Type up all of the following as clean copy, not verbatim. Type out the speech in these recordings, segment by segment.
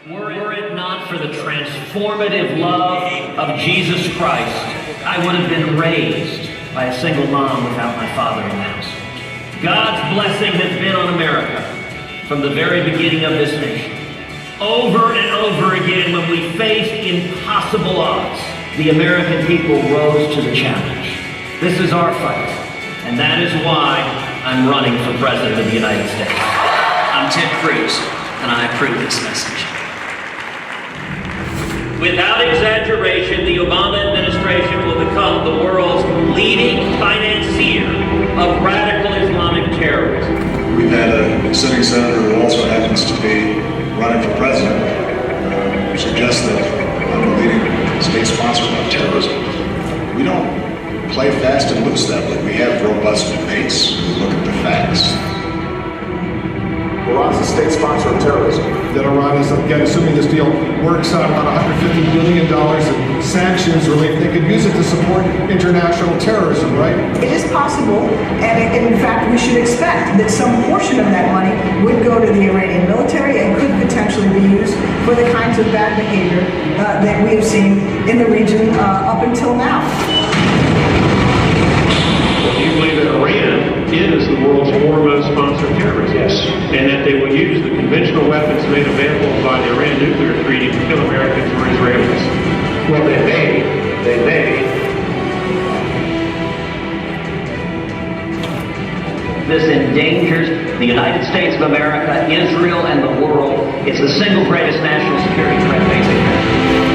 Were it not for the transformative love of Jesus Christ, I would have been raised by a single mom without my father in the house. God's blessing has been on America from the very beginning of this nation. Over and over again, when we faced impossible odds, the American people rose to the challenge. This is our fight, and that is why I'm running for President of the United States. I'm Ted Cruz, and I approve this message. Without exaggeration, the Obama administration will become the world's leading financier of radical Islamic terrorism. We've had a sitting senator who also happens to be running for president suggest that I'm the leading state sponsor of terrorism. We don't play fast and loose that way. We have robust debates. We look at the facts. Iran's a state sponsor of terrorism. That Iran is, again, assuming this deal works out, about $150 billion in sanctions relief. They could use it to support international terrorism, right? It is possible, and in fact, we should expect that some portion of that money would go to the Iranian military and could potentially be used for the kinds of bad behavior that we have seen in the region up until now. Do you believe that Iran is the world's foremost sponsor of terrorism? Yes. And that they will use the conventional weapons made available by the Iran nuclear treaty to kill Americans or Israelis? Well, they may. This endangers the United States of America, Israel, and the world. It's the single greatest national security threat facing us.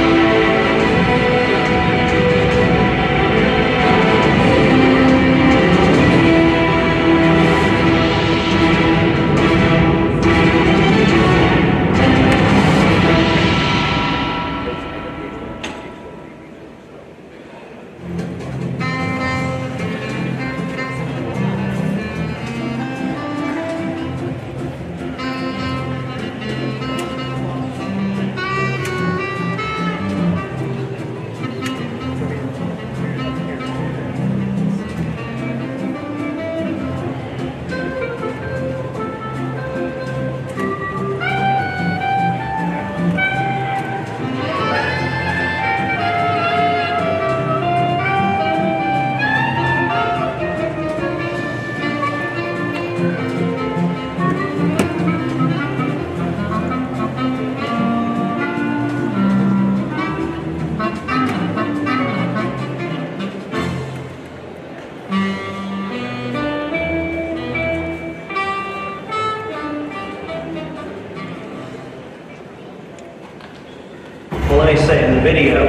Well, let me say, the video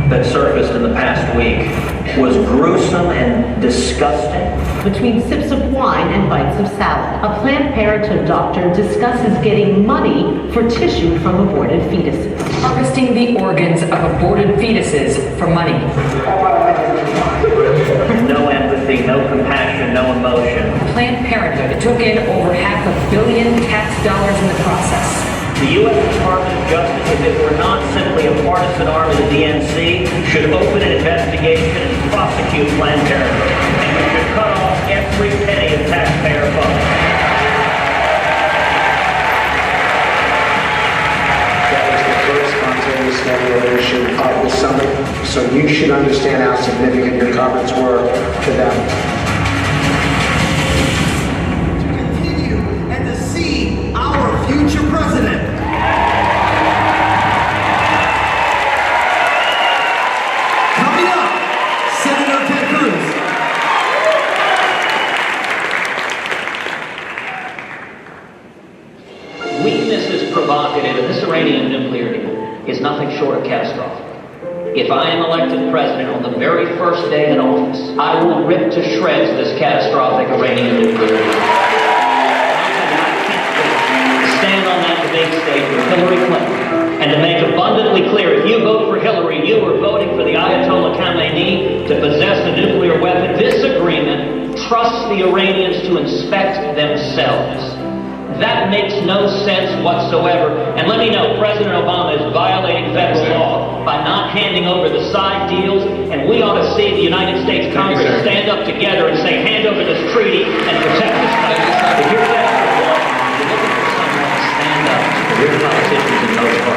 that surfaced in the past week was gruesome and disgusting. Between sips of wine and bites of salad, a Planned Parenthood doctor discusses getting money for tissue from aborted fetuses. Harvesting the organs of aborted fetuses for money. No empathy, no compassion, no emotion. Planned Parenthood took in over $500 million tax dollars in the process. The U.S. Department of Justice, if it were not simply a partisan arm of the DNC, should open an investigation and prosecute Planned Parenthood. And we should cut off every penny of taxpayer funds. That was the first spontaneous declaration of the summit, so you should understand how significant your comments were to them. Future president. Coming up, Senator Ted Cruz. Weakness is provocative, and this Iranian nuclear deal is nothing short of catastrophic. If I am elected president on the very first day in office, I will rip to shreds this catastrophic Iranian nuclear deal. Stand on that debate stage with Hillary Clinton and to make abundantly clear, if you vote for Hillary, you are voting for the Ayatollah Khamenei to possess a nuclear weapon. This agreement trusts the Iranians to inspect themselves. That makes no sense whatsoever. And let me know, President Obama is violating federal law by not handing over the side deals, and we ought to see the United States Congress stand up together and say, hand over this treaty and protect this country. If you're that, you're looking for someone to stand up to real politicians in those parties.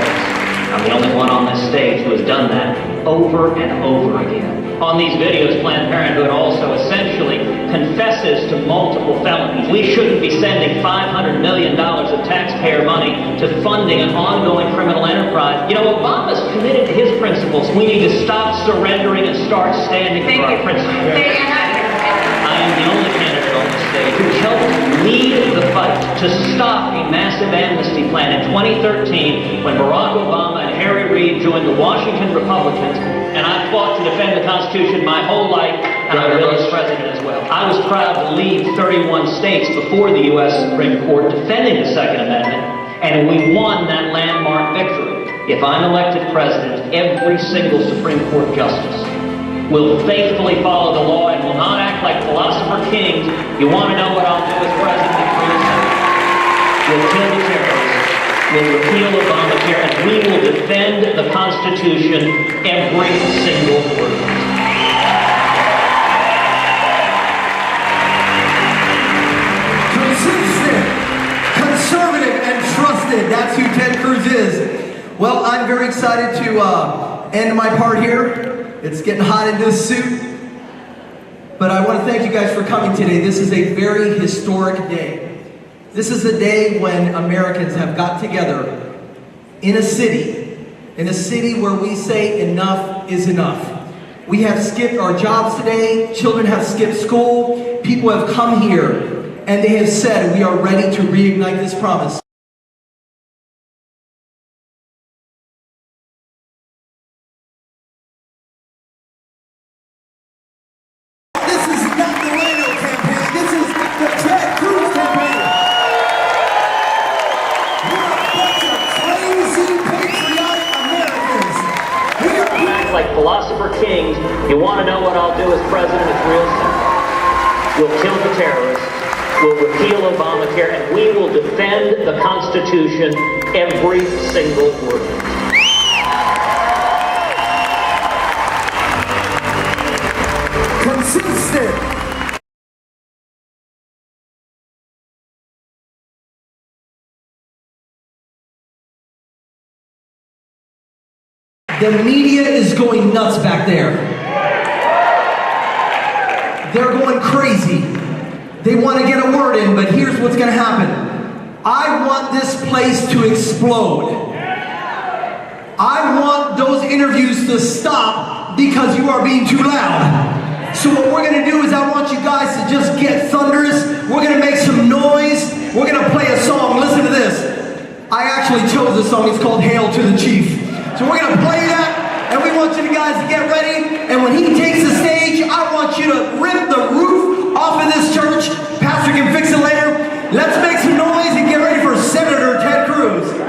I'm the only one on this stage who has done that over and over again. On these videos, Planned Parenthood also essentially confesses to multiple felonies. We shouldn't be sending $500 million of taxpayer money to funding an ongoing criminal enterprise. You know, Obama's committed to his principles. We need to stop surrendering and start standing for our principles. I am the only candidate on the stage who helped lead the fight to stop a massive amnesty plan in 2013 when Barack Obama and Harry Reid joined the Washington Republicans, and I fought to defend the Constitution my whole life, and I will as president as well. I was proud to lead 31 states before the U.S. Supreme Court defending the Second Amendment, and we won that landmark victory. If I'm elected president, every single Supreme Court justice will faithfully follow the law and will not act like philosopher kings. You want to know what I'll do as president? We'll kill the terrorists. We'll repeal Obamacare, and we will defend the Constitution every single word. Consistent, conservative, and trusted. That's who Ted Cruz is. Well, I'm very excited to end my part here. It's getting hot in this suit. But I want to thank you guys for coming today. This is a very historic day. This is a day when Americans have got together in a city where we say enough is enough. We have skipped our jobs today. Children have skipped school. People have come here and they have said we are ready to reignite this promise. Like philosopher kings, you want to know what I'll do as president? It's real simple. We'll kill the terrorists, we'll repeal Obamacare, and we will defend the Constitution every single word. Consistent. The media is going nuts back there. They're going crazy. They want to get a word in, but here's what's going to happen. I want this place to explode. I want those interviews to stop because you are being too loud. So what we're going to do is I want you guys to just get thunderous. We're going to make some noise. We're going to play a song. Listen to this. I actually chose a song. It's called Hail to the Chief. So we're going to play that, and we want you guys to get ready. And when he takes the stage, I want you to rip the roof off of this church. Pastor can fix it later. Let's make some noise and get ready for Senator Ted Cruz.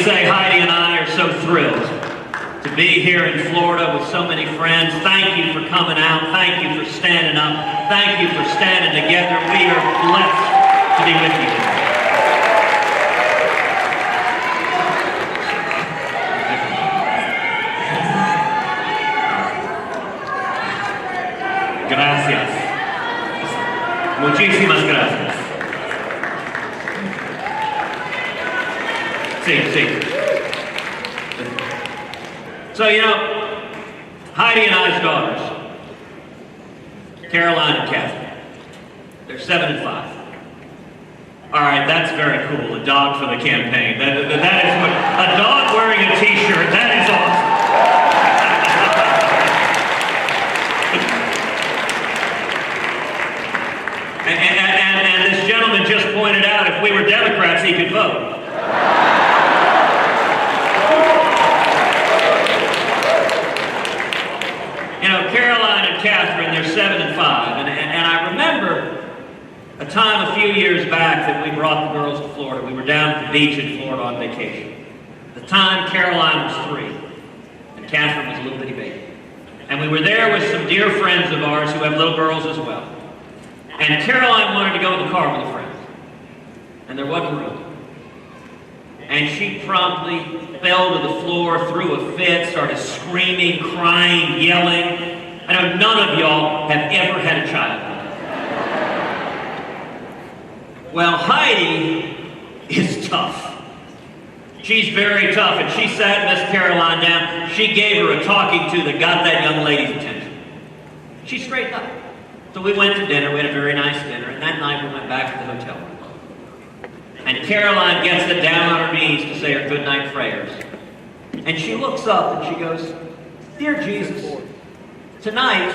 say Heidi and I are so thrilled to be here in Florida with so many friends. Thank you for coming out. Thank you for standing up. Thank you for standing together. We are blessed to be with you today. Gracias. Muchísimas gracias. Sí. So, you know, Heidi and I's daughters, Caroline and Catherine, they're 7 and 5. All right, that's very cool. A dog for the campaign. That is what, a dog wearing a t-shirt, that is awesome. and this gentleman just pointed out if we were Democrats, he could vote. You know, Caroline and Catherine, they're 7 and 5, and I remember a time a few years back that we brought the girls to Florida. We were down at the beach in Florida on vacation. At the time, Caroline was 3, and Catherine was a little bitty baby. And we were there with some dear friends of ours who have little girls as well. And Caroline wanted to go in the car with a friend, and there wasn't room. And she promptly fell to the floor, threw a fit, started screaming, crying, yelling. I know none of y'all have ever had a child. Well, Heidi is tough. She's very tough, and she sat Miss Caroline down. She gave her a talking to that got that young lady's attention. She straightened up. So we went to dinner. We had a very nice dinner, and that night we went back to the hotel room. And Caroline gets it down on her knees to say her goodnight prayers. And she looks up and she goes, "Dear Jesus, tonight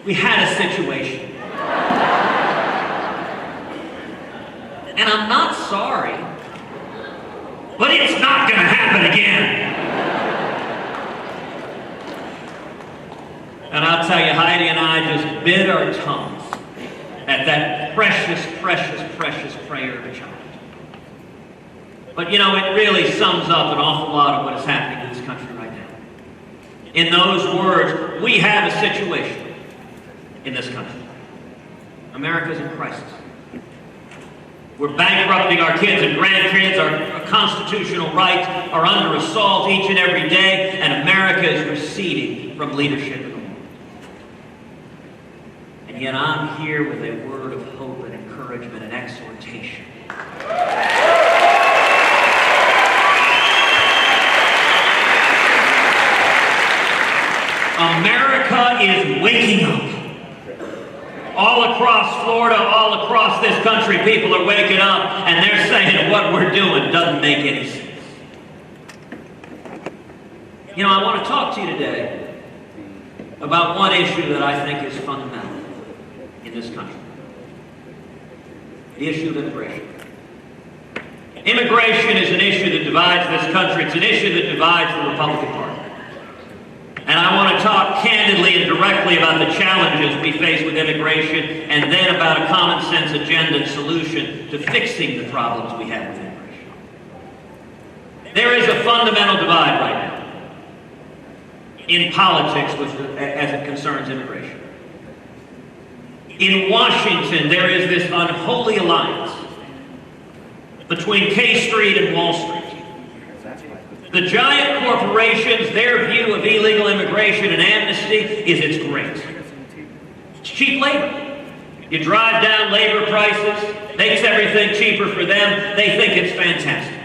we had a situation. And I'm not sorry, but it's not going to happen again." And I'll tell you, Heidi and I just bit our tongues at that precious, precious, precious prayer of a child. But you know, it really sums up an awful lot of what is happening in this country right now. In those words, we have a situation in this country. America's in crisis. We're bankrupting our kids and grandkids. Our constitutional rights are under assault each and every day, and America is receding from leadership in the world. And yet I'm here with a word of hope and encouragement and exhortation. America is waking up. All across Florida, all across this country, people are waking up and they're saying what we're doing doesn't make any sense. You know, I want to talk to you today about one issue that I think is fundamental in this country. The issue of immigration. Immigration is an issue that divides this country. It's an issue that divides the Republican Party. And I want to talk candidly and directly about the challenges we face with immigration, and then about a common sense agenda and solution to fixing the problems we have with immigration. There is a fundamental divide right now in politics as it concerns immigration. In Washington, there is this unholy alliance between K Street and Wall Street. The giant corporations, their view of illegal immigration and amnesty is it's great. It's cheap labor. You drive down labor prices, makes everything cheaper for them, they think it's fantastic.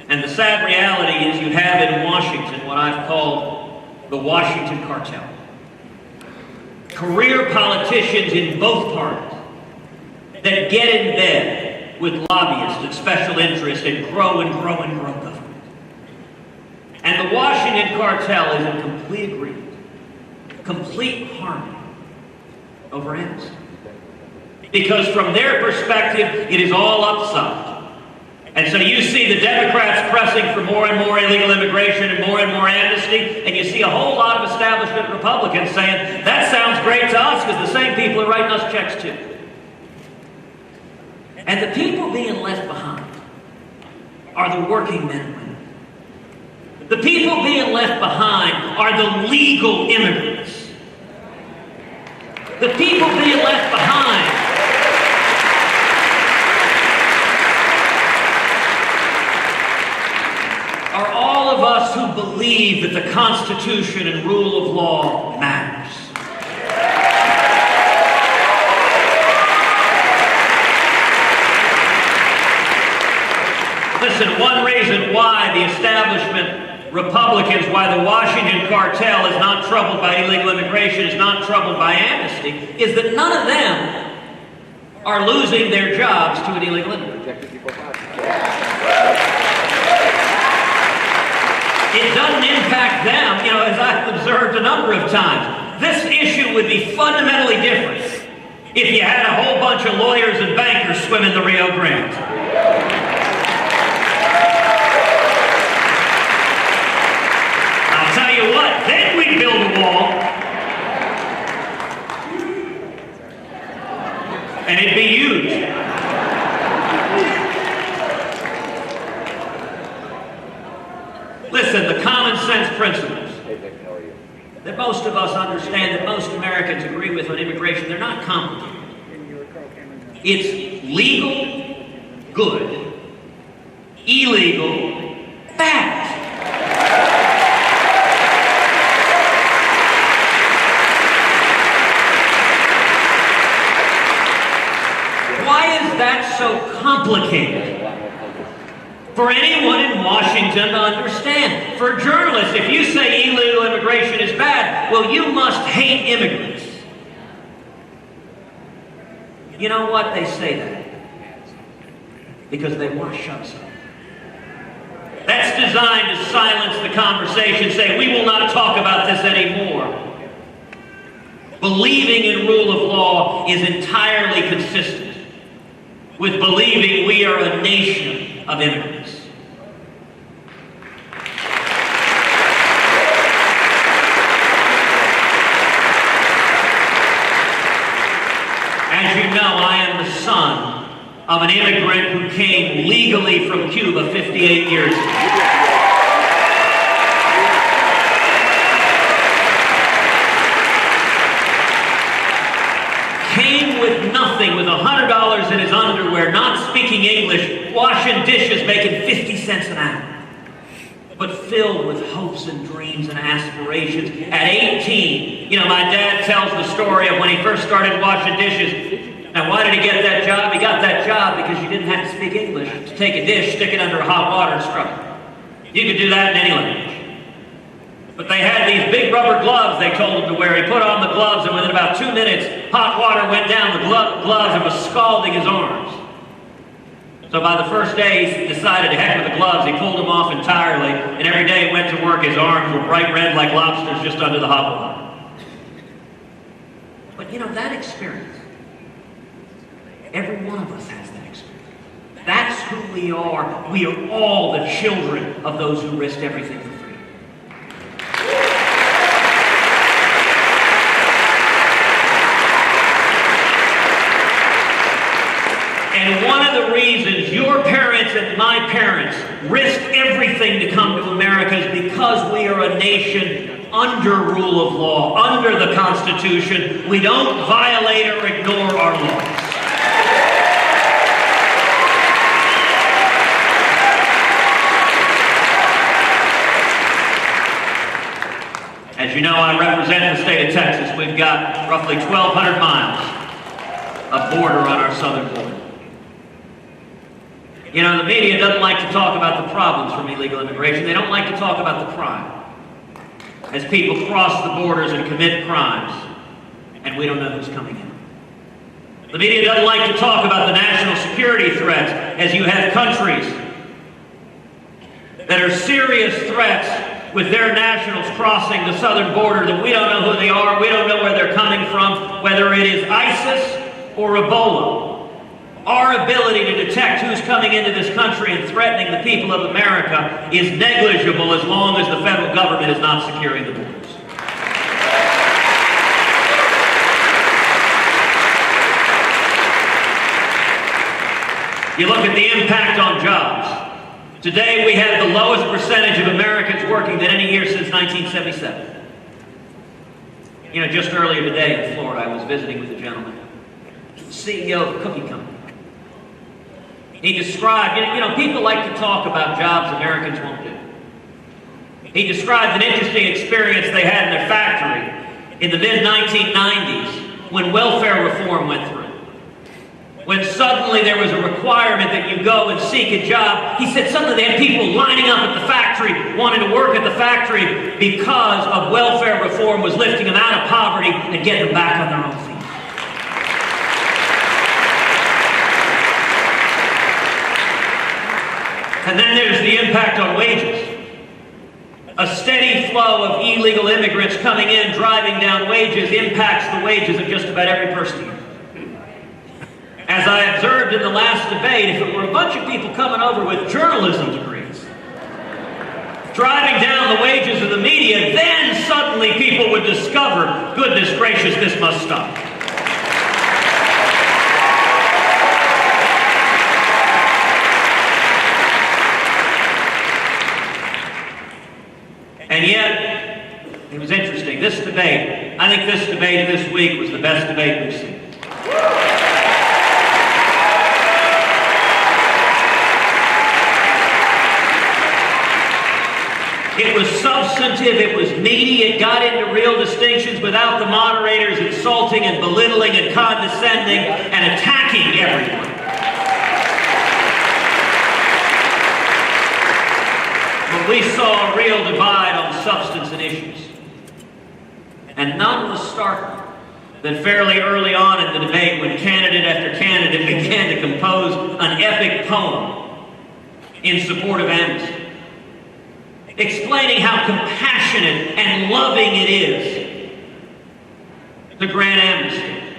And the sad reality is you have in Washington what I've called the Washington cartel. Career politicians in both parties that get in bed with lobbyists and special interests and grow and grow and grow government. And the Washington cartel is in complete agreement, complete harmony over amnesty. Because from their perspective, it is all upside. And so you see the Democrats pressing for more and more illegal immigration and more amnesty, and you see a whole lot of establishment Republicans saying, that sounds great to us because the same people are writing us checks too. And the people being left behind are the working men and women. The people being left behind are the legal immigrants. The people being left behind are all of us who believe that the Constitution and rule of law matters. Listen, one reason why the establishment Republicans, why the Washington cartel is not troubled by illegal immigration, is not troubled by amnesty, is that none of them are losing their jobs to an illegal immigrant. It doesn't impact them, as I've observed a number of times. This issue would be fundamentally different if you had a whole bunch of lawyers and bankers swimming the Rio Grande. I'll tell you what, then we'd build a wall. And it'd be huge. Listen, the common sense principles that most of us understand, that most Americans agree with on immigration, they're not complicated. It's legal, good. Illegal, bad. Why is that so complicated? For anyone in Washington to understand. For journalists, if you say illegal immigration is bad, well, you must hate immigrants. You know what? They say that because they want to shut us up. That's designed to silence the conversation, say, we will not talk about this anymore. Believing in rule of law is entirely consistent with believing we are a nation of immigrants. As you know, I am the son of an immigrant who came legally from Cuba 58 years ago. Came with nothing, with $100 in his underwear, not speaking English, washing dishes, making 50 cents an hour. But filled with hopes and dreams and aspirations. At 18, my dad tells the story of when he first started washing dishes. Now, why did he get that job? He got that job because you didn't have to speak English. To take a dish, stick it under hot water, and scrub it. You could do that in any language. But they had these big rubber gloves they told him to wear. He put on the gloves, and within about 2 minutes, hot water went down the gloves and was scalding his arms. So by the first day, he decided to heck with the gloves. He pulled them off entirely, and every day he went to work, his arms were bright red like lobsters just under the hot water. But that experience, every one of us has that experience. That's who we are. We are all the children of those who risked everything for freedom. And one of the reasons your parents and my parents risked everything to come to America is because we are a nation under rule of law, under the Constitution. We don't violate or ignore our laws. As you know, I represent the state of Texas. We've got roughly 1,200 miles of border on our southern border. The media doesn't like to talk about the problems from illegal immigration. They don't like to talk about the crime. As people cross the borders and commit crimes, and we don't know who's coming in. The media doesn't like to talk about the national security threats, as you have countries that are serious threats with their nationals crossing the southern border that we don't know who they are, we don't know where they're coming from, whether it is ISIS or Ebola. Our ability to detect who's coming into this country and threatening the people of America is negligible as long as the federal government is not securing the borders. You look at the impact on jobs. Today, we have the lowest percentage of Americans working than any year since 1977. You know, just earlier today in Florida, I was visiting with a gentleman, CEO of a cookie company. He described, you know, people like to talk about jobs Americans won't do. He described an interesting experience they had in their factory in the mid-1990s when welfare reform went through. When suddenly there was a requirement that you go and seek a job, he said suddenly they had people lining up at the factory, wanting to work at the factory because of welfare reform was lifting them out of poverty and getting them back on their own feet. And then there's the impact on wages. A steady flow of illegal immigrants coming in, driving down wages, impacts the wages of just about every person here. As I observed in the last debate, if it were a bunch of people coming over with journalism degrees, driving down the wages of the media, then suddenly people would discover, goodness gracious, this must stop. And yet, it was interesting. This debate, I think this debate this week was the best debate we've seen. It was substantive, it was meaty, it got into real distinctions without the moderators insulting and belittling and condescending and attacking everyone. But we saw a real divide on substance and issues. And none was starker than fairly early on in the debate when candidate after candidate began to compose an epic poem in support of amnesty, explaining how compassionate and loving it is to grant amnesty.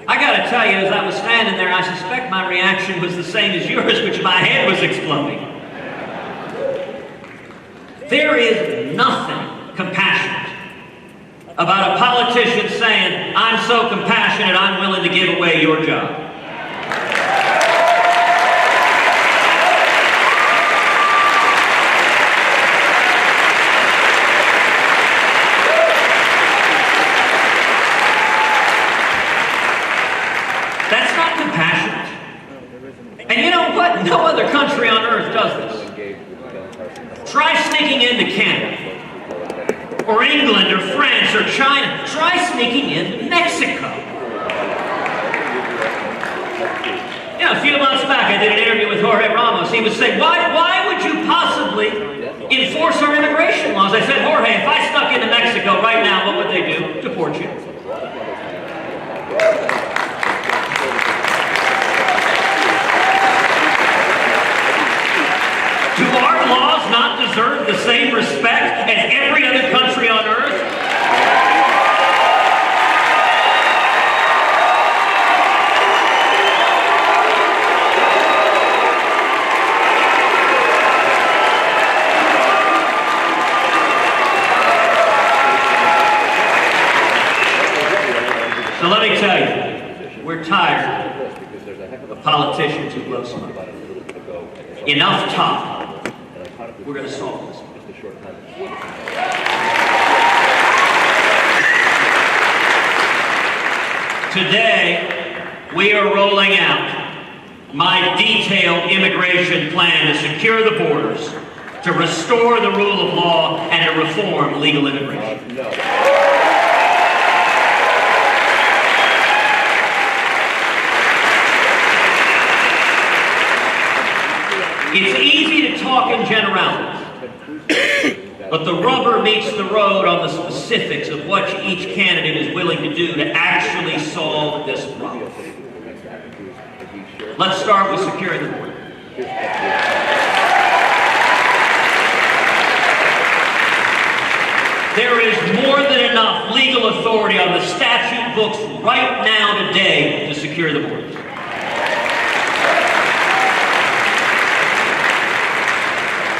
I gotta tell you, as I was standing there, I suspect my reaction was the same as yours, which my head was exploding. There is nothing compassionate about a politician saying, I'm so compassionate, I'm willing to give away your job. That's not compassionate. And you know what? No other country on earth does this. Try sneaking into Canada, or England, or France, or China. Try sneaking into Mexico. You know, a few months back I did an interview with Jorge Ramos. He was saying, why would you possibly enforce our immigration laws? I said, Jorge, if I stuck into Mexico right now, what would they do? Deport you. Do our laws not deserve the same respect as every other country on earth? So let me tell you, we're tired of politicians who blow smoke. Enough talk. We're going to solve this. Today, we are rolling out my detailed immigration plan to secure the borders, to restore the rule of law, and to reform legal immigration. It's easy to talk in generalities, but the rubber meets the road on the specifics of what each candidate is willing to do to actually solve this problem. Let's start with securing the border. There is more than enough legal authority on the statute books right now today to secure the borders.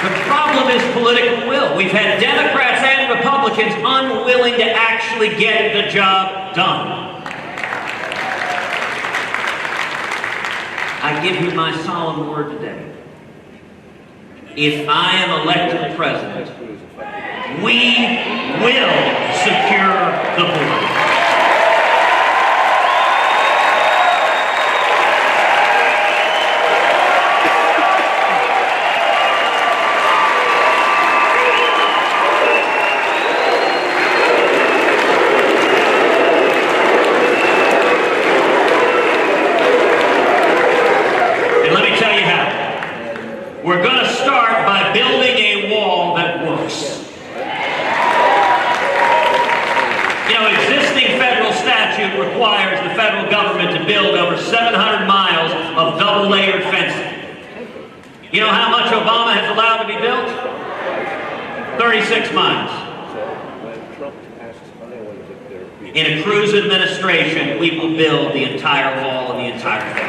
The problem is political will. We've had Democrats and Republicans unwilling to actually get the job done. I give you my solemn word today. if I am elected president, we will secure the border. We're going to start by building a wall that works. You know, existing federal statute requires the federal government to build over 700 miles of double-layered fencing. You know how much Obama has allowed to be built? 36 miles. In a Cruz administration, we will build the entire wall and the entire fence.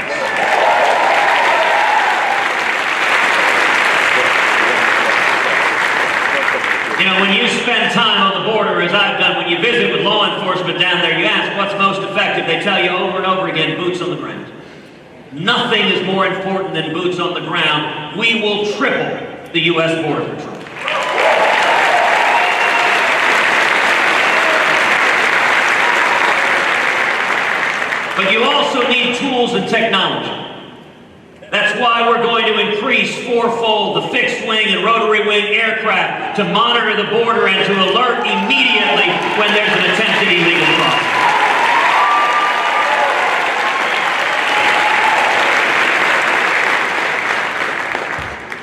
You know, when you spend time on the border, as I've done, when you visit with law enforcement down there, you ask what's most effective. They tell you over and over again, boots on the ground. Nothing is more important than boots on the ground. We will triple the U.S. Border Patrol. But you also need tools and technology. That's why we're going to increase fourfold the fixed-wing and rotary-wing aircraft to monitor the border and to alert immediately when there's an attempted illegal crossing.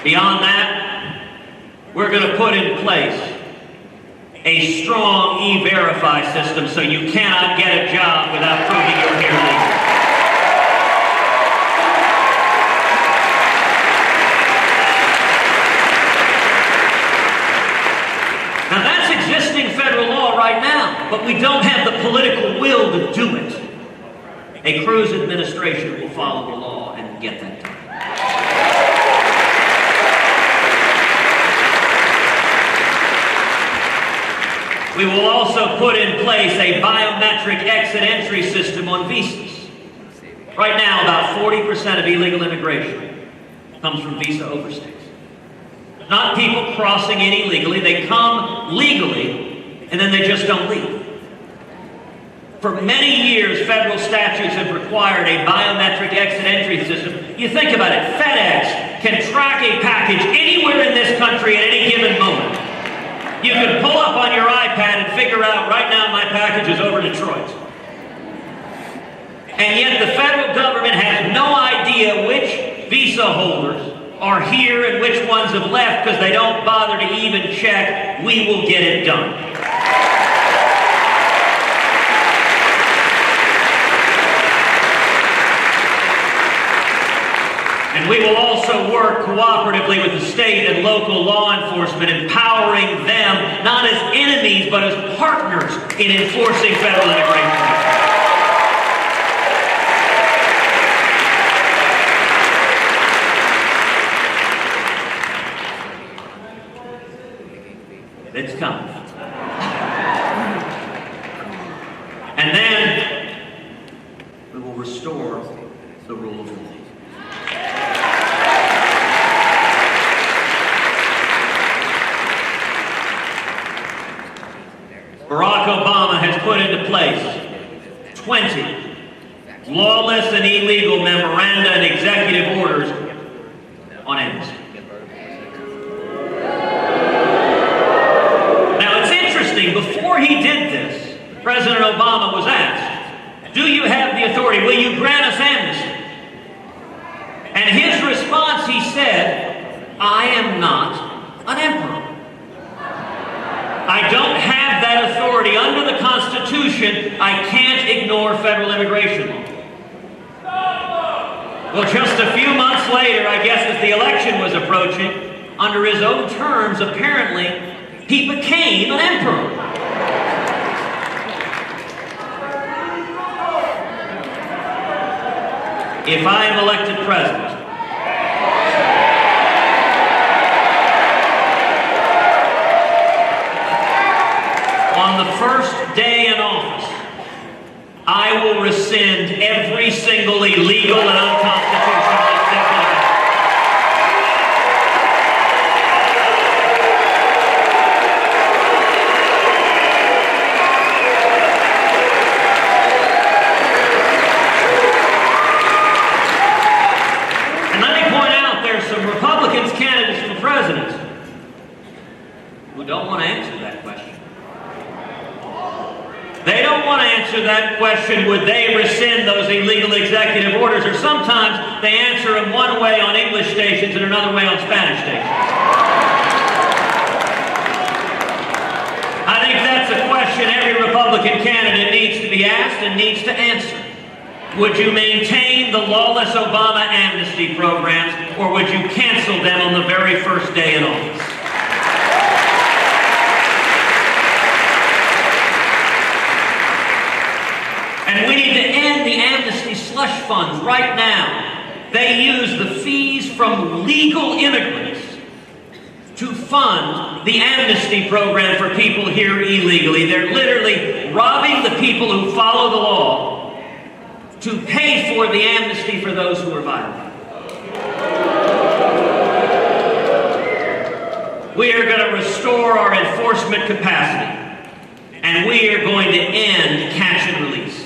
Beyond that, we're going to put in place a strong E-Verify system so you cannot get a job without proving you're here legally. Now that's existing federal law right now, but we don't have the political will to do it. A Cruz administration will follow the law and get that done. We will also put in place a biometric exit-entry system on visas. Right now, about 40% of illegal immigration comes from visa overstays. Not people crossing in illegally. They come legally, and then they just don't leave. For many years, federal statutes have required a biometric exit-entry system. You think about it. FedEx can track a package anywhere in this country at any given moment. You can pull up on your iPad and figure out, right now my package is over Detroit. And yet the federal government has no idea which visa holders are here and which ones have left because they don't bother to even check. We will get it done. And we will also work cooperatively with the state and local law enforcement, empowering them not as enemies but as partners in enforcing federal immigration. It's coming. And then we will restore the rule of law. Barack Obama has put into place 20 lawless and illegal memoranda and executive orders on amnesty. Now it's interesting, before he did this, President Obama was asked, do you have the authority, will you grant us amnesty? And his response, he said, I am not an emperor. I don't have that authority under the Constitution. I can't ignore federal immigration law. Well, just a few months later, I guess as the election was approaching, under his own terms, apparently, he became an emperor. If I am elected president, on the first day in office, I will rescind every single illegal and unconstitutional executive act. who don't want to answer that question. They don't want to answer that question, would they rescind those illegal executive orders? Or sometimes they answer them one way on English stations and another way on Spanish stations. I think that's a question every Republican candidate needs to be asked and needs to answer. Would you maintain the lawless Obama amnesty programs, or would you cancel them on the very first day in office? And we need to end the amnesty slush funds right now. They use the fees from legal immigrants to fund the amnesty program for people here illegally. They're literally robbing the people who follow the law to pay for the amnesty for those who are violent. We are going to restore our enforcement capacity, and we are going to end catch and release.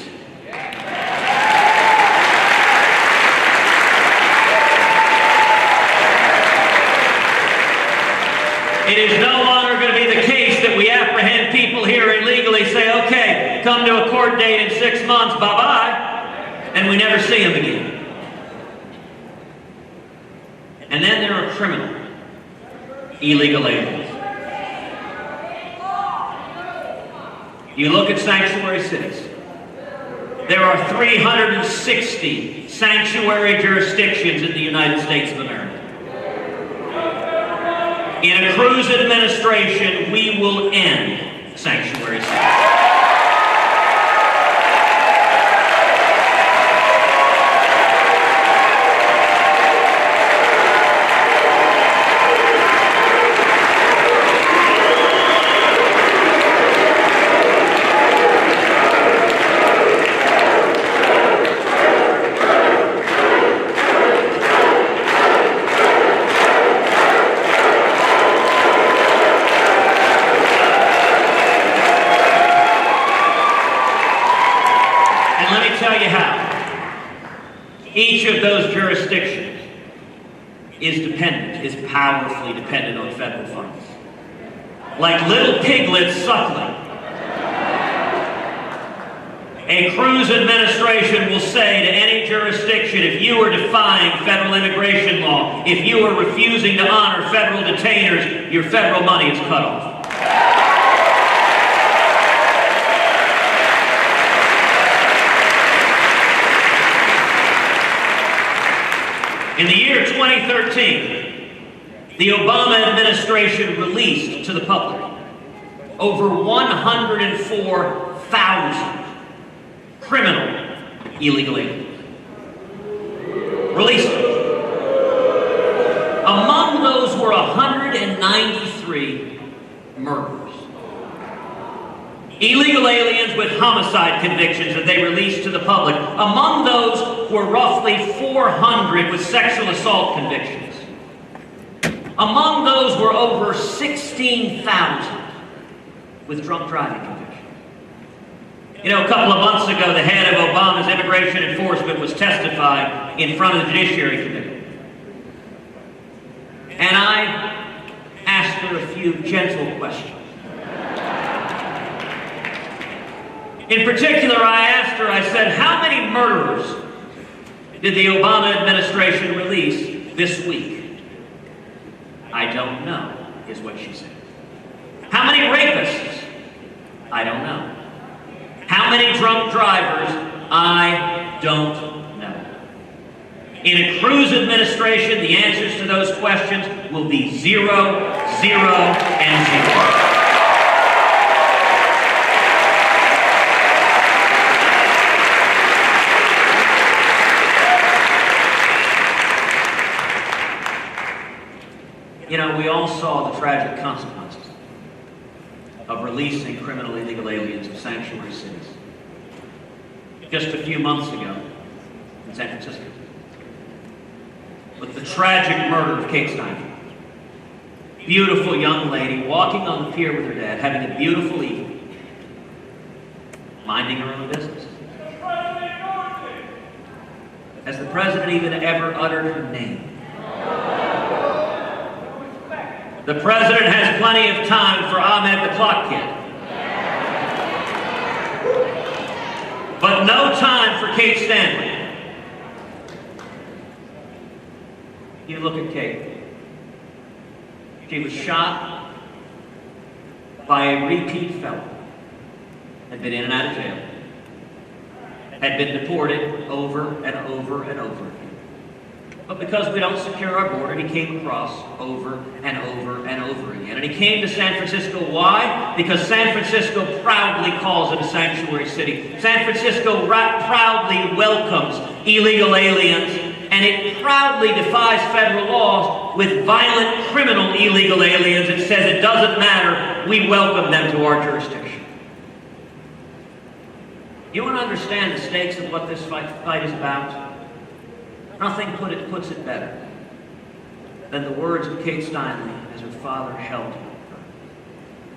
It is no longer going to be the case that we apprehend people here illegally, say, okay, come to a court date in 6 months, bye-bye, and we never see them again. And then there are criminal, illegal aliens. You look at sanctuary cities. There are 360 sanctuary jurisdictions in the United States of America. In a Cruz administration, we will end sanctuary cities. Each of those jurisdictions is powerfully dependent on federal funds. Like little piglets suckling. A Cruz administration will say to any jurisdiction, if you are defying federal immigration law, if you are refusing to honor federal detainers, your federal money is cut off. In the year 2013, the Obama administration released to the public over 104,000 criminal illegal aliens. Released them. Among those were 193 murders. Illegal aliens with homicide convictions that they released to the public. Among those were roughly 400 with sexual assault convictions. Among those were over 16,000 with drunk driving convictions. You know, a couple of months ago, the head of Obama's immigration enforcement was testifying in front of the Judiciary Committee. And I asked her a few gentle questions. In particular, I asked her, I said, how many murderers did the Obama administration release this week? I don't know, is what she said. How many rapists? I don't know. How many drunk drivers? I don't know. In a Cruz administration, the answers to those questions will be 0, 0, and 0. You know, we all saw the tragic consequences of releasing criminal illegal aliens to sanctuary cities just a few months ago in San Francisco. With the tragic murder of Kate Steiner. Beautiful young lady walking on the pier with her dad, having a beautiful evening, minding her own business. Has the president even ever uttered her name? The president has plenty of time for Ahmed the Clock Kid. But no time for Kate Stanley. You look at Kate. She was shot by a repeat felon. Had been in and out of jail. Had been deported over and over and over again. But because we don't secure our border, he came across over and over and over again. And he came to San Francisco. Why? Because San Francisco proudly calls it a sanctuary city. San Francisco proudly welcomes illegal aliens, and it proudly defies federal laws with violent criminal illegal aliens. It says it doesn't matter, we welcome them to our jurisdiction. You want to understand the stakes of what this fight is about? Nothing puts it better than the words of Kate Stanley as her father held her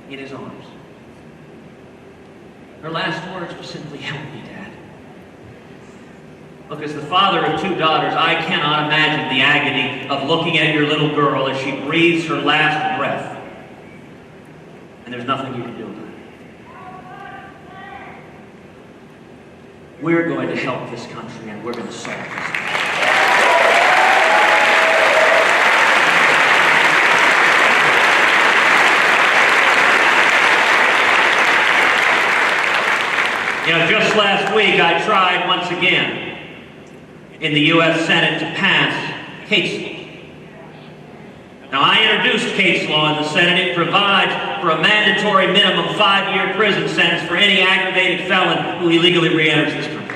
in his arms. Her last words were simply, "Help me, Dad." Look, as the father of two daughters, I cannot imagine the agony of looking at your little girl as she breathes her last breath, and there's nothing you can do about it. We're going to help this country, and we're going to solve this. You know, just last week I tried once again in the U.S. Senate to pass Kate's law. Now, I introduced Kate's law in the Senate. It provides for a mandatory minimum 5-year prison sentence for any aggravated felon who illegally re-enters this country.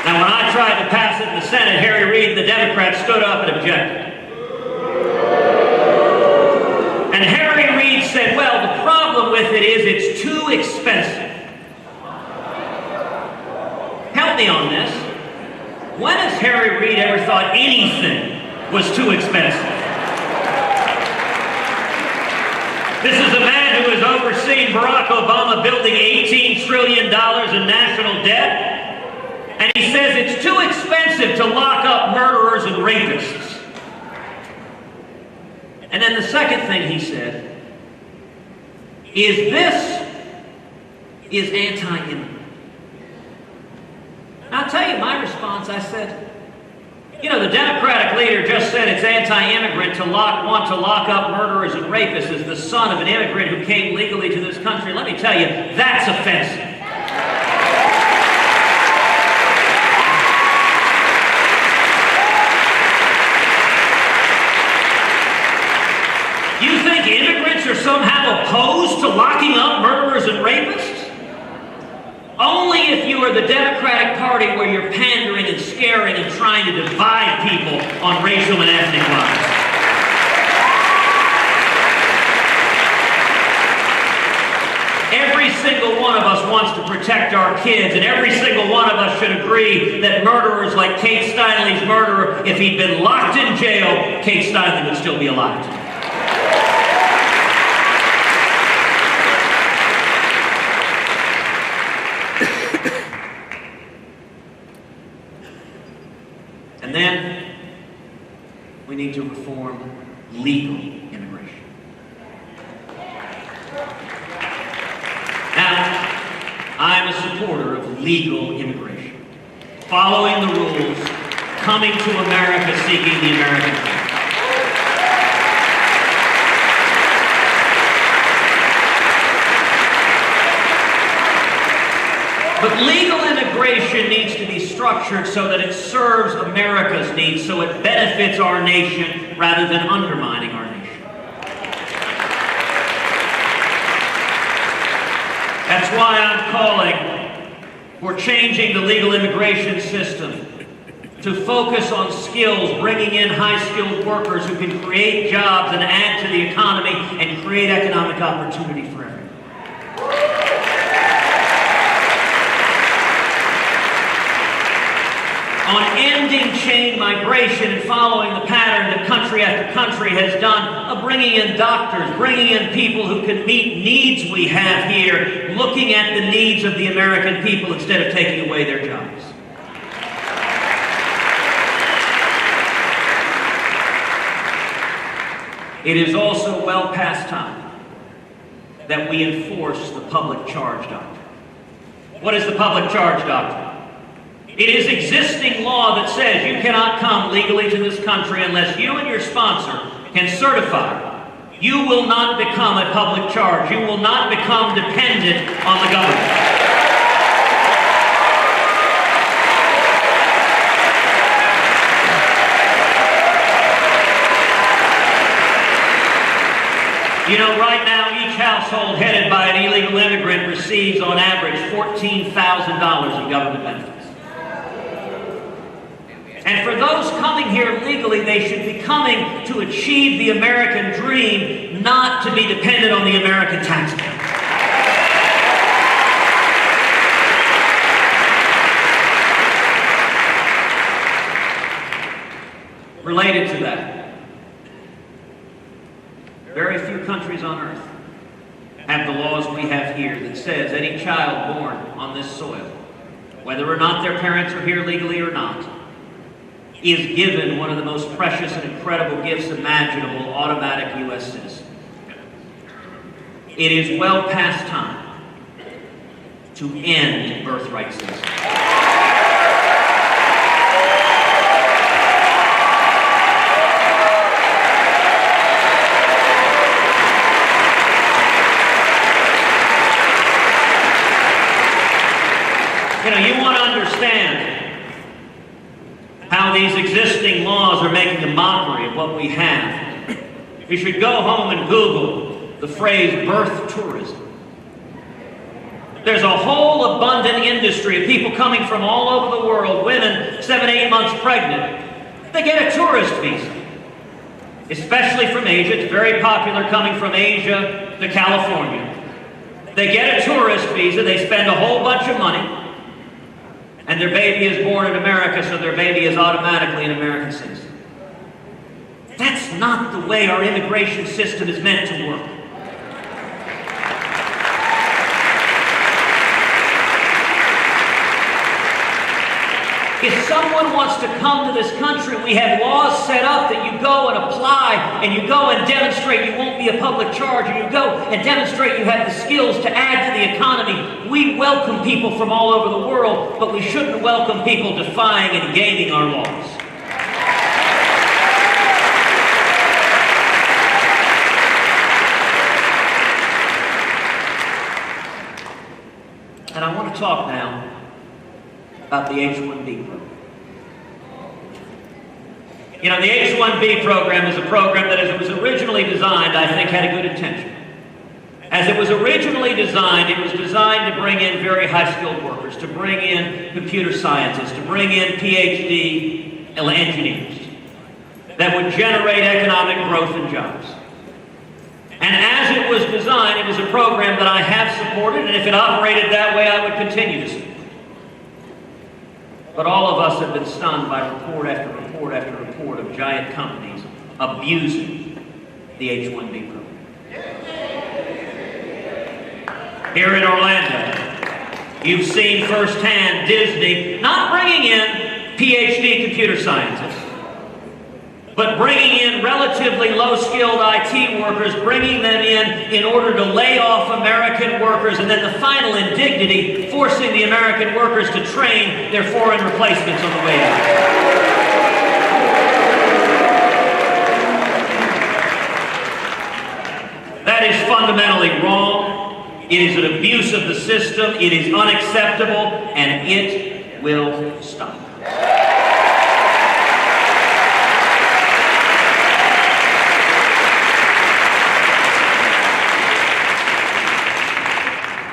Now, when I tried to pass it in the Senate, Harry Reid, the Democrat, stood up and objected. And Harry Reid said, well, the problem with it is it's too expensive. Help me on this. When has Harry Reid ever thought anything was too expensive? This is a man who has overseen Barack Obama building $18 trillion in national debt. And he says it's too expensive to lock up murderers and rapists. And then the second thing he said is this is anti-immigrant. Now, I'll tell you my response. I said, you know, the Democratic leader just said it's anti-immigrant to want to lock up murderers and rapists as the son of an immigrant who came legally to this country. Let me tell you, that's offensive. You think immigrants are somehow opposed to locking up murderers and rapists? Only if you are the Democratic Party where you're pandering and scaring and trying to divide people on racial and ethnic lines. Every single one of us wants to protect our kids, and every single one of us should agree that murderers like Kate Stanley's murderer, if he'd been locked in jail, Kate Stanley would still be alive today. And then we need to reform legal immigration. Now, I'm a supporter of legal immigration, following the rules, coming to America seeking the American dream. But legal immigration needs to be structured so that it serves America's needs, so it benefits our nation rather than undermining our nation. That's why I'm calling for changing the legal immigration system to focus on skills, bringing in high-skilled workers who can create jobs and add to the economy and create economic opportunity for everyone. On ending chain migration and following the pattern that country after country has done of bringing in doctors, bringing in people who can meet needs we have here, looking at the needs of the American people instead of taking away their jobs. It is also well past time that we enforce the public charge doctrine. What is the public charge doctrine? It is existing law that says you cannot come legally to this country unless you and your sponsor can certify you will not become a public charge. You will not become dependent on the government. You know, right now, each household headed by an illegal immigrant receives, on average, $14,000 in government benefits. And for those coming here legally, they should be coming to achieve the American dream, not to be dependent on the American taxpayer. Related to that, very few countries on earth have the laws we have here that says any child born on this soil, whether or not their parents are here legally or not, is given one of the most precious and incredible gifts imaginable, automatic U.S. citizen. It is well past time to end birthright citizenship. You know, you want to understand how these existing laws are making a mockery of what we have. You should go home and Google the phrase birth tourism. There's a whole abundant industry of people coming from all over the world, women 7, 8 months pregnant. They get a tourist visa, especially from Asia. It's very popular coming from Asia to California. They get a tourist visa, they spend a whole bunch of money, and their baby is born in America, so their baby is automatically an American citizen. That's not the way our immigration system is meant to work. If someone wants to come to this country, we have laws set up that you go and apply, and you go and demonstrate you won't be a public charge, and you go and demonstrate you have the skills to add to the economy. We welcome people from all over the world, but we shouldn't welcome people defying and gaming our laws. And I want to talk now about the H-1B program. You know, the H-1B program is a program that, as it was originally designed, I think had a good intention. As it was originally designed, it was designed to bring in very high-skilled workers, to bring in computer scientists, to bring in PhD engineers that would generate economic growth and jobs. And as it was designed, it was a program that I have supported, and if it operated that way, I would continue to support. But all of us have been stunned by report after report after report of giant companies abusing the H-1B program. Here in Orlando, you've seen firsthand Disney not bringing in PhD computer scientists, but bringing in relatively low-skilled IT workers, bringing them in order to lay off American workers, and then the final indignity, forcing the American workers to train their foreign replacements on the way out. That is fundamentally wrong. It is an abuse of the system. It is unacceptable, and it will stop.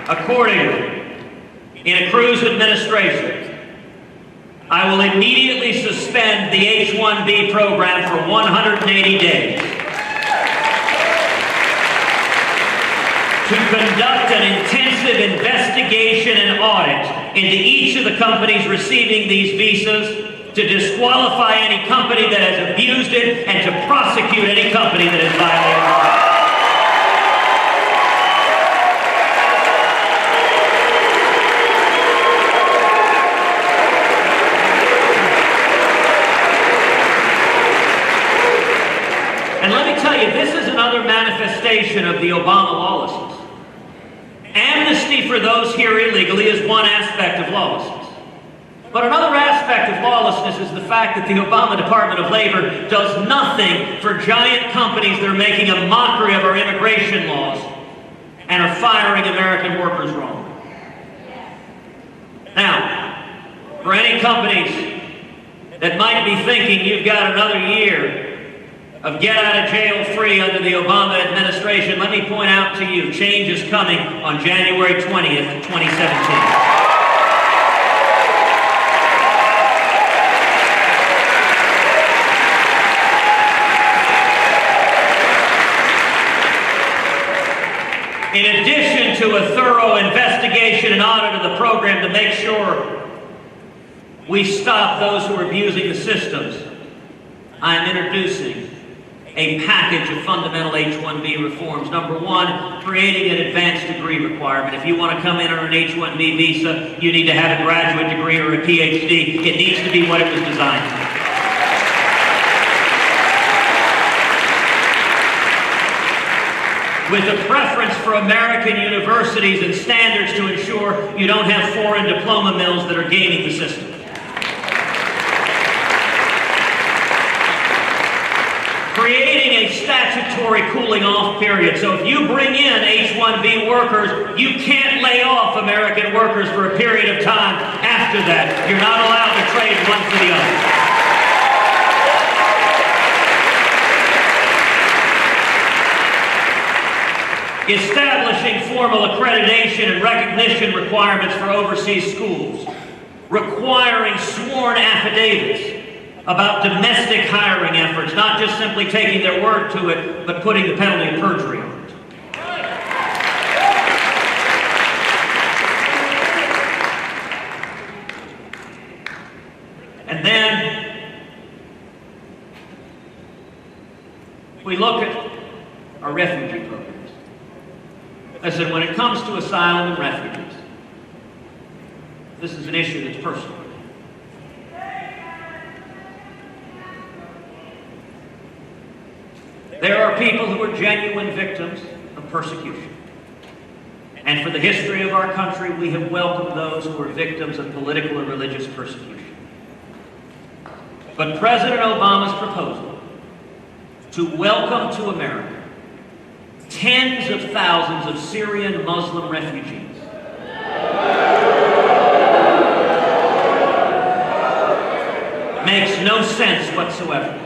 Accordingly, in a Cruz administration, I will immediately suspend the H-1B program for 180 days to conduct an intensive investigation and audit into each of the companies receiving these visas, to disqualify any company that has abused it, and to prosecute any company that has violated it. And let me tell you you, this is another manifestation of the Obama lawlessness. Amnesty for those here illegally is one aspect of lawlessness. But another aspect of lawlessness is the fact that the Obama Department of Labor does nothing for giant companies that are making a mockery of our immigration laws and are firing American workers wrong. Now, for any companies that might be thinking you've got another year of get out of jail free under the Obama administration, let me point out to you, change is coming on January 20th, 2017. In addition to a thorough investigation and audit of the program to make sure we stop those who are abusing the systems, I am introducing a package of fundamental H-1B reforms. Number one, creating an advanced degree requirement. If you want to come in on an H-1B visa, you need to have a graduate degree or a PhD. It needs to be what it was designed for. With a preference for American universities and standards to ensure you don't have foreign diploma mills that are gaming the system. Creating a statutory cooling off period. So if you bring in H-1B workers, you can't lay off American workers for a period of time after that. You're not allowed to trade one for the other. Establishing formal accreditation and recognition requirements for overseas schools. Requiring sworn affidavits about domestic hiring efforts, not just simply taking their word to it, but putting the penalty of perjury on it. And then we look at our refugee programs. Listen, when it comes to asylum and refugees, this is an issue that's personal. There are people who are genuine victims of persecution. And for the history of our country, we have welcomed those who are victims of political and religious persecution. But President Obama's proposal to welcome to America tens of thousands of Syrian Muslim refugees makes no sense whatsoever.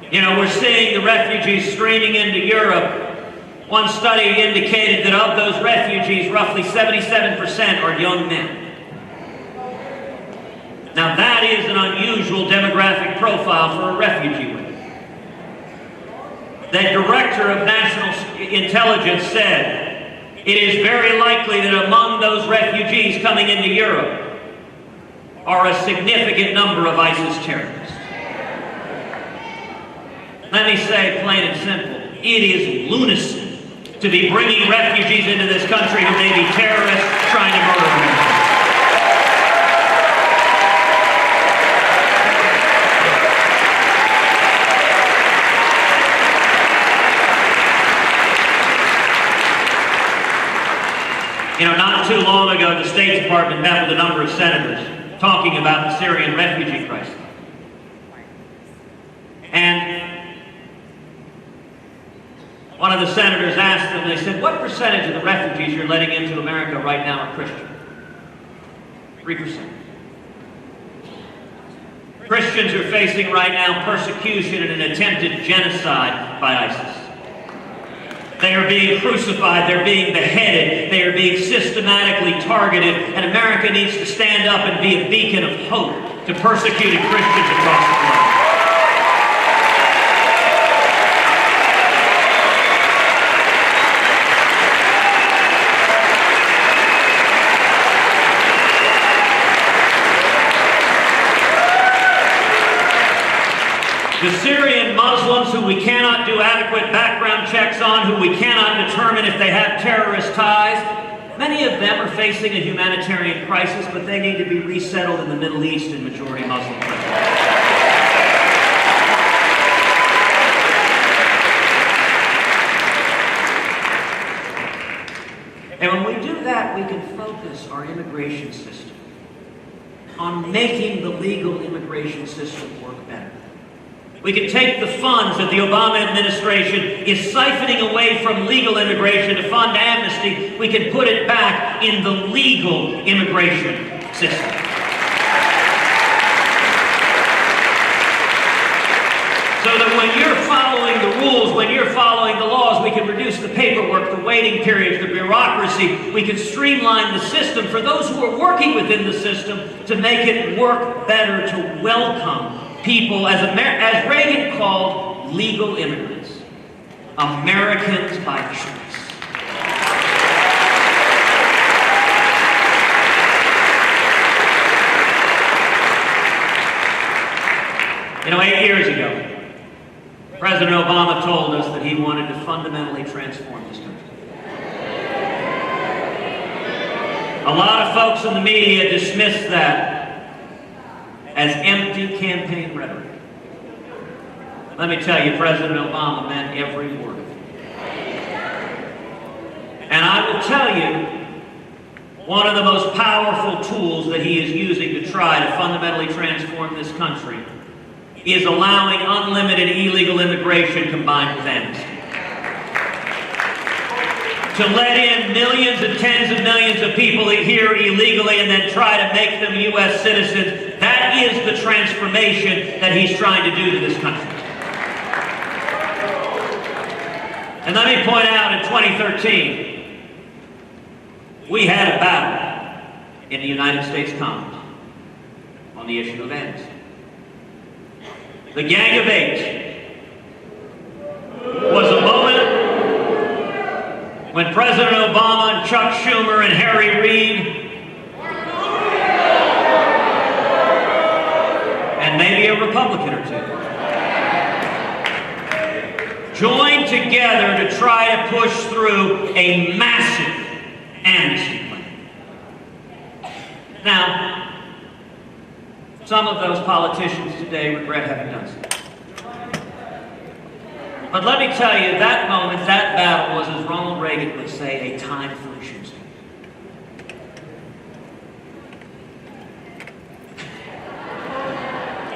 You know, we're seeing the refugees streaming into Europe. One study indicated that of those refugees, roughly 77% are young men. Now that is an unusual demographic profile for a refugee wave. The director of national intelligence said, it is very likely that among those refugees coming into Europe are a significant number of ISIS terrorists. Let me say plain and simple, it is lunacy to be bringing refugees into this country who may be terrorists trying to murder Americans. You know, not too long ago, the State Department met with a number of senators talking about the Syrian refugee crisis. And one of the senators asked them, they said, what percentage of the refugees you're letting into America right now are Christian? 3%. Christians are facing right now persecution and an attempted genocide by ISIS. They are being crucified, they're being beheaded, they are being systematically targeted, and America needs to stand up and be a beacon of hope to persecuted Christians across the globe. The Syrian Muslims who we cannot do adequate background checks on, who we cannot determine if they have terrorist ties, many of them are facing a humanitarian crisis, but they need to be resettled in the Middle East in majority Muslim countries. we can focus our immigration system on making the legal immigration system work better. We can take the funds that the Obama administration is siphoning away from legal immigration to fund amnesty. We can put it back in the legal immigration system. So that when you're following the rules, when you're following the laws, we can reduce the paperwork, the waiting periods, the bureaucracy. We can streamline the system for those who are working within the system to make it work better, to welcome people, as Reagan called legal immigrants, Americans by choice. You know, 8 years ago, President Obama told us that he wanted to fundamentally transform this country. A lot of folks in the media dismissed that as empty campaign rhetoric. Let me tell you, President Obama meant every word of it. And I will tell you, one of the most powerful tools that he is using to try to fundamentally transform this country is allowing unlimited illegal immigration combined with amnesty. To let in millions and tens of millions of people here illegally and then try to make them U.S. citizens, that is the transformation that he's trying to do to this country. And let me point out, in 2013, we had a battle in the United States Congress on the issue of amnesty. The Gang of Eight was a moment when President Obama and Chuck Schumer and Harry Reid and maybe a Republican or two joined together to try to push through a massive amnesty plan. Now, some of those politicians today regret having done so. But let me tell you, that moment, that battle was, as Ronald Reagan would say, a time for choosing.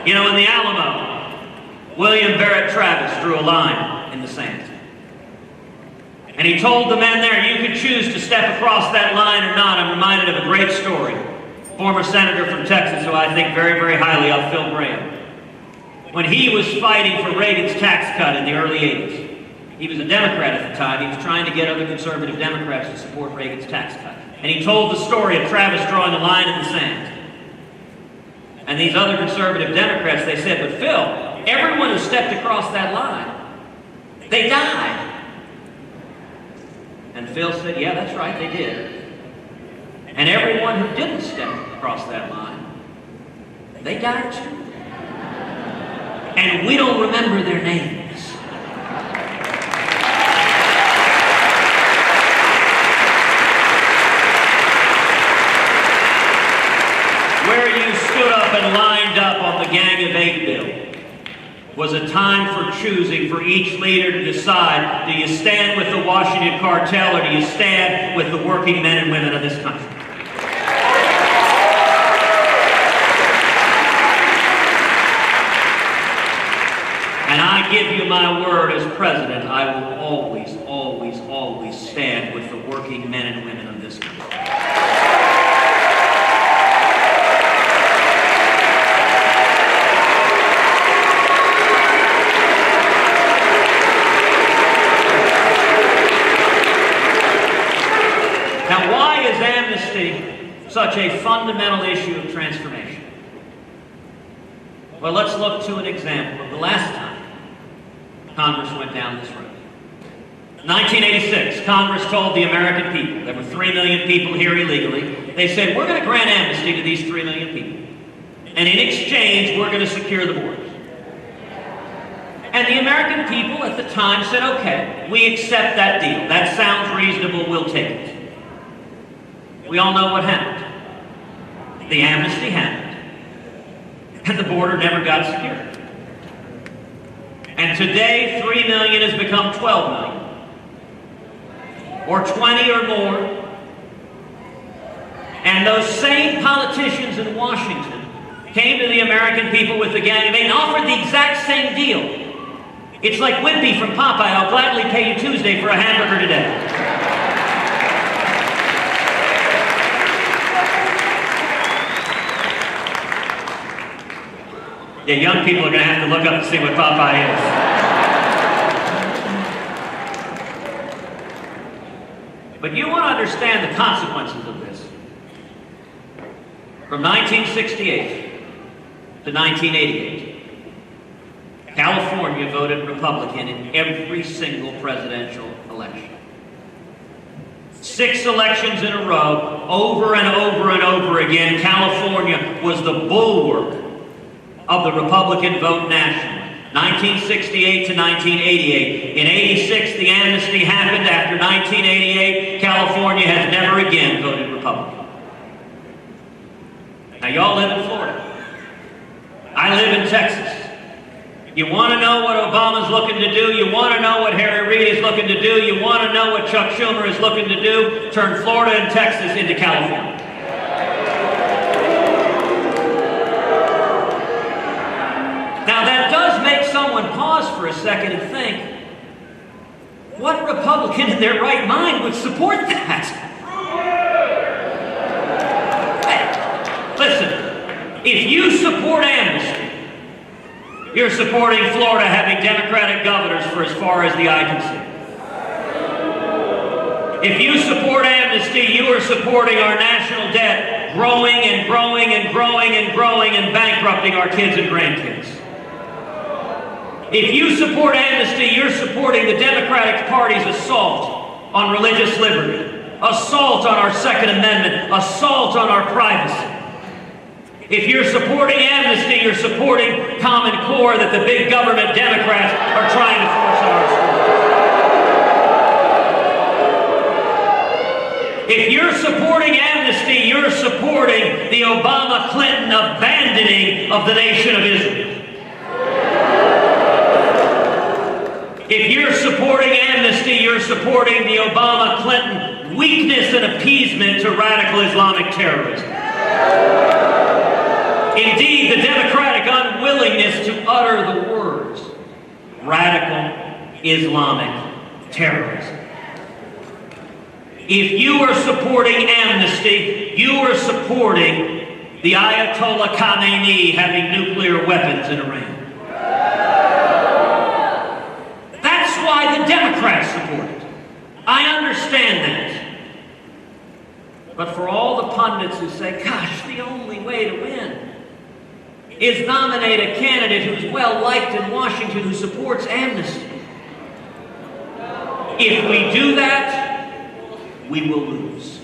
You know, in the Alamo, William Barrett Travis drew a line in the sand. And he told the men there, you could choose to step across that line or not. I'm reminded of a great story. Former senator from Texas, who I think very, very highly of, Phil Graham. When he was fighting for Reagan's tax cut in the early 80s, he was a Democrat at the time. He was trying to get other conservative Democrats to support Reagan's tax cut. And he told the story of Travis drawing a line in the sand. And these other conservative Democrats, they said, but Phil, everyone who stepped across that line, they died. And Phil said, yeah, that's right, they did. And everyone who didn't step across that line, they died too. And we don't remember their names. Where you stood up and lined up on the Gang of Eight bill was a time for choosing for each leader to decide, do you stand with the Washington cartel or do you stand with the working men and women of this country? And I give you my word as president, I will always, always, always stand with the working men and women of this country. Now, why is amnesty such a fundamental issue of transformation? Well, let's look to an example of the last time Congress went down this road. 1986, Congress told the American people, there were 3 million people here illegally, they said, we're going to grant amnesty to these 3 million people. And in exchange, we're going to secure the borders. And the American people at the time said, okay, we accept that deal. That sounds reasonable, we'll take it. We all know what happened. The amnesty happened. And the border never got secured. And today, 3 million has become 12 million. Or 20 or more. And those same politicians in Washington came to the American people with the gang of eight and offered the exact same deal. It's like Wimpy from Popeye, I'll gladly pay you Tuesday for a hamburger today. Yeah, young people are going to have to look up to see what Popeye is. But you want to understand the consequences of this. From 1968 to 1988, California voted Republican in every single presidential election. 6 elections in a row, over and over and over again, California was the bulwark of the Republican vote nationally. 1968 to 1988. In 86, the amnesty happened. After 1988, California has never again voted Republican. Now, y'all live in Florida. I live in Texas. You want to know what Obama's looking to do? You want to know what Harry Reid is looking to do? You want to know what Chuck Schumer is looking to do? Turn Florida and Texas into California. Now that does make someone pause for a second and think, what Republican in their right mind would support that? Hey, listen, if you support amnesty, you're supporting Florida having Democratic governors for as far as the eye can see. If you support amnesty, you are supporting our national debt growing and growing and growing and growing and bankrupting our kids and grandkids. If you support amnesty, you're supporting the Democratic Party's assault on religious liberty, assault on our Second Amendment, assault on our privacy. If you're supporting amnesty, you're supporting Common Core that the big government Democrats are trying to force on our schools. If you're supporting amnesty, you're supporting the Obama-Clinton abandoning of the nation of Israel. If you're supporting amnesty, you're supporting the Obama-Clinton weakness and appeasement to radical Islamic terrorism. Indeed, the Democratic unwillingness to utter the words radical Islamic terrorism. If you are supporting amnesty, you are supporting the Ayatollah Khamenei having nuclear weapons in Iran. That's why the Democrats support it. I understand that. But for all the pundits who say, gosh, the only way to win is nominate a candidate who's well-liked in Washington who supports amnesty. If we do that, we will lose.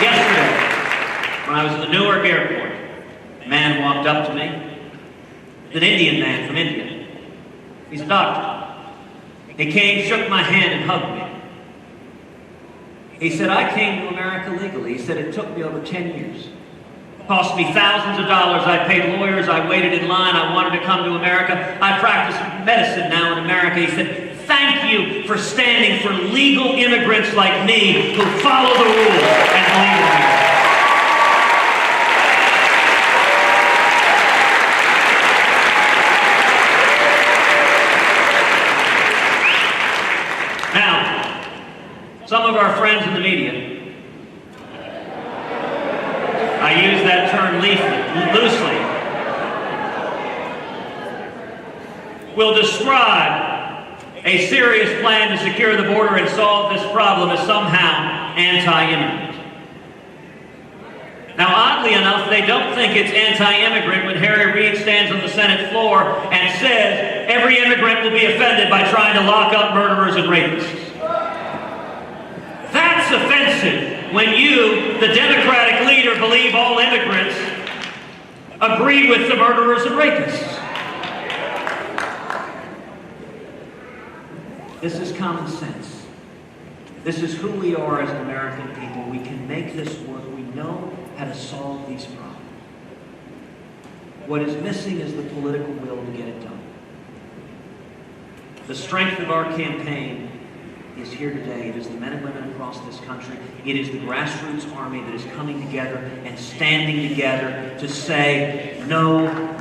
Yesterday, when I was at the Newark airport, a man walked up to me, an Indian man from India. He's a doctor. He came, shook my hand, and hugged me. He said, I came to America legally. He said, it took me over 10 years. It cost me thousands of dollars. I paid lawyers. I waited in line. I wanted to come to America. I practice medicine now in America. He said, thank you for standing for legal immigrants like me who follow the rules and believe in me. Some of our friends in the media, I use that term loosely, will describe a serious plan to secure the border and solve this problem as somehow anti-immigrant. Now, oddly enough, they don't think it's anti-immigrant when Harry Reid stands on the Senate floor and says every immigrant will be offended by trying to lock up murderers and rapists. That's offensive when you, the Democratic leader, believe all immigrants agree with the murderers and rapists. This is common sense. This is who we are as American people. We can make this work. We know how to solve these problems. What is missing is the political will to get it done. The strength of our campaign is here today. It is the men and women across this country. It is the grassroots army that is coming together and standing together to say no more.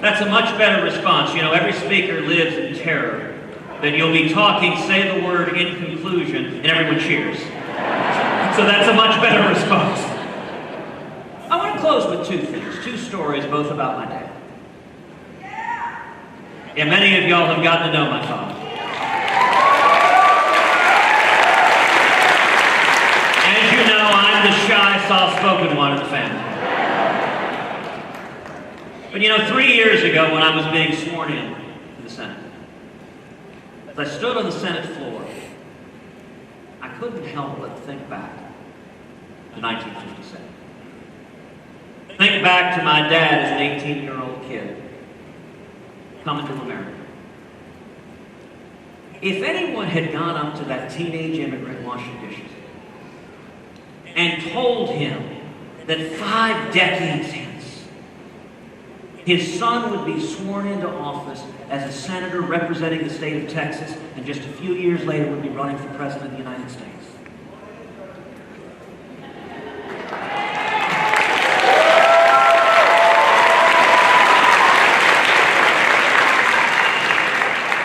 That's a much better response. You know, every speaker lives in terror that you'll be talking, say the word in conclusion, and everyone cheers. So that's a much better response. I want to close with two things, two stories, both about my dad. Yeah, many of y'all have gotten to know my father. As you know, I'm the shy, soft-spoken one of the family. But you know, 3 years ago when I was being sworn in to the Senate, as I stood on the Senate floor, I couldn't help but think back to 1957. Think back to my dad as an 18-year-old kid coming to America. If anyone had gone up to that teenage immigrant washing dishes and told him that 5 decades hence, his son would be sworn into office as a senator representing the state of Texas, and just a few years later would be running for president of the United States.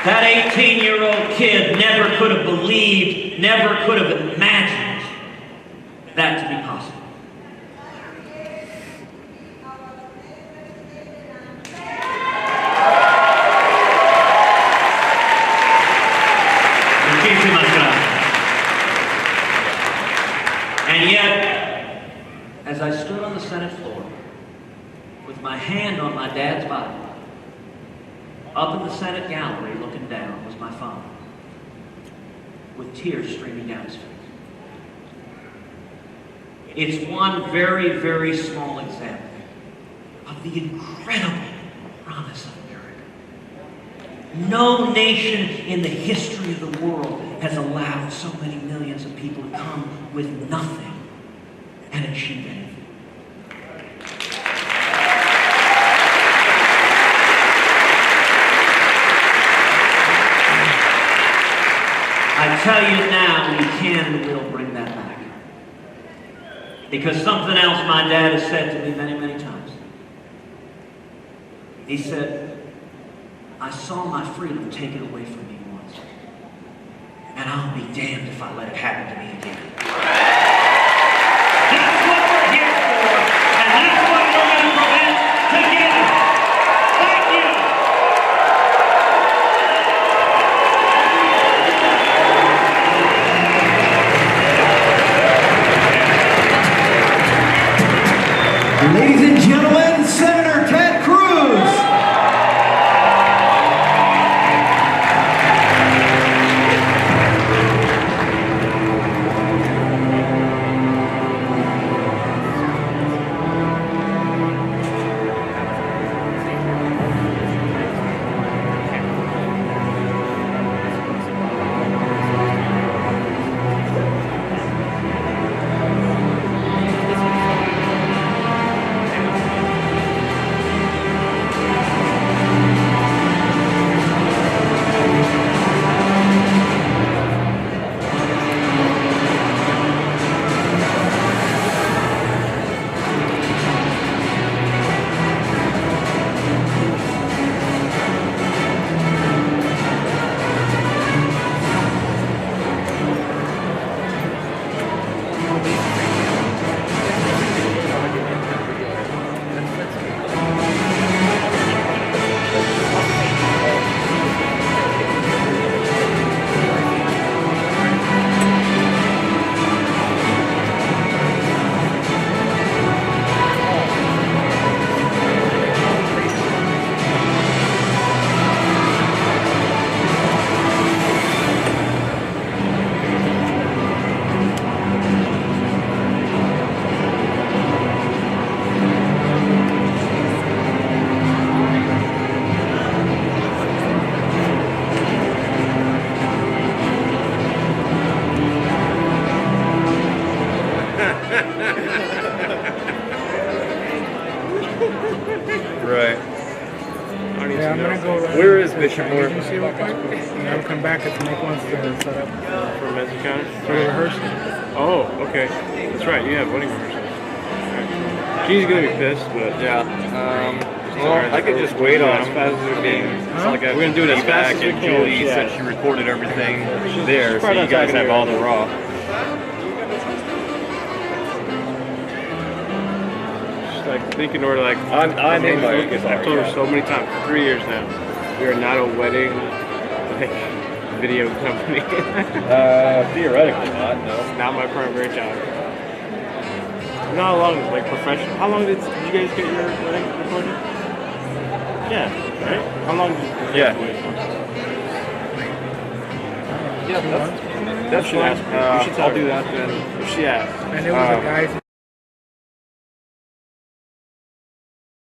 That 18-year-old kid never could have believed, never could have imagined that to be possible. And yet, as I stood on the Senate floor with my hand on my dad's Bible, up in the Senate gallery looking down was my father, with tears streaming down his face. It's one very, very small example of the incredible promise of America. No nation in the history of the world has allowed so many millions of people to come with nothing and achieve anything. I tell you now, we can and will bring that back. Because something else my dad has said to me many, many times. He said, I saw my freedom taken away from me once, and I'll be damned if I let it happen to me again. That's what we're here for, and that's what we're going to prevent together. Thank you. Ladies and gentlemen, Senator Ted Cruz. Right. Yeah, I'm gonna go. Where is Bishop Moore? Agency real quick, and I'll come back if Nick wants to set up For men's encounter? for the rehearsal. Oh, okay. That's right, you have wedding rehearsals. Right. She's gonna be pissed, but Yeah. Well, I could just wait on as him. fast as we can. It's not like I We're gonna do it as be fast back, as we and can. Julie Yeah. said she recorded everything there, so probably you not guys talking have to all her. the raw. Just like thinking or like I'm in by it. I've told her so many times for 3 years now. We are not a wedding like video company. Theoretically not, no. It's not my primary job. Not how long, like professional. How long did you guys get your wedding recorded? Yeah, right? How long did you Yeah. wait? Yeah, That should ask me. You should I'll do that then. She asked. And it was a guy's